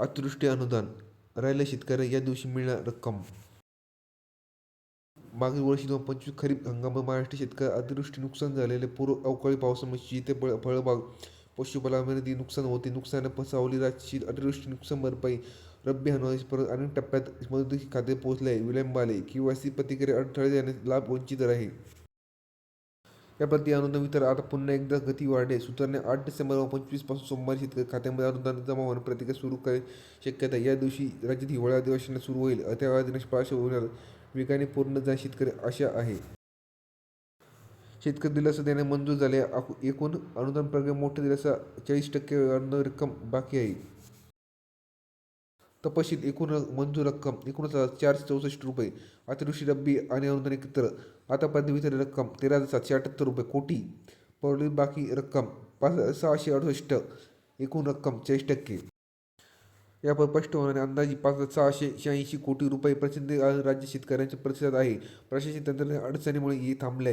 अतिवृष्टी अनुदान राहिलेल्या शेतकऱ्यांना या दिवशी मिळणार रक्कम. मागील वर्षी 2025 खरीप हंगामात महाराष्ट्र शेतकरी अतिवृष्टी नुकसान झालेले पूर्व अवकाळी पावसामुळे शेती फळबाग पशुपालनामध्ये नुकसान होते. नुकसान सावली राशीत अतिवृष्टी नुकसान भरपाई रब्बी हंगामाच्या परत अनेक टप्प्यात मदती खाते पोहोचले विलंब आले. KYC प्रतिक्रिया अडथळे येण्यास लाभ वंचित आहे. या प्रति अनुदान वितरण आता पुन्हा एकदा गती वाढते. सूत्रांनी 8 डिसेंबर 2025 पासून सोमवारी शेतकरी खात्यामध्ये अनुदान जमा होण्याची प्रक्रिया सुरू करण्याची शक्यता आहे. या दिवशी राज्यात हिवाळी अधिवेशन सुरू होईल. त्या अधिवेशनाची पार्श्वभूमीवर वेगाने पूर्ण जाईल शेतकरी आशा आहे. शेतकरी दिलासा देण्यास मंजूर झाले. एकूण अनुदान प्रक्रिया मोठ्या दिलासा 40% अनुदान रक्कम बाकी आहे. तपशील एकूण मंजूर रक्कम 19,464 रुपये. अतिवृष्टी रब्बी आणि अनुदान एकत्र आतापर्यंत वितरित रक्कम 13,778 रुपये कोटी. प्रलंबित बाकी रक्कम 5,668. एकूण रक्कम 40%. यावर स्पष्ट होणारे अंदाजे 5,686 कोटी रुपये. प्रचंड राज्य शेतकऱ्यांचा प्रतिसाद आहे. प्रशासकीय तंत्रज्ञान अडचणीमुळे हे थांबले आहे.